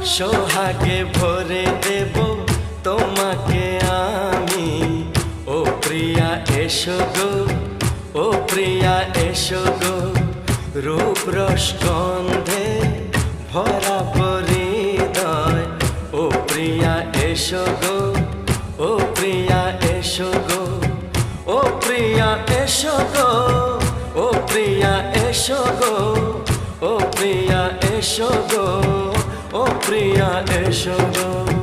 সোহাগে ভরে দেব তোমাকে আমি। ও প্রিয়া এসো গো, ও প্রিয়া এসো গো, রূপ রস গন্ধে ভরা হৃদয়। ও প্রিয়া এসো গো, ও প্রিয়া এসো গো, ও প্রিয়া এসো গো, ও প্রিয়া এসো গো, ও প্রিয়া এসো গো, ও প্রিয়া এসো গো।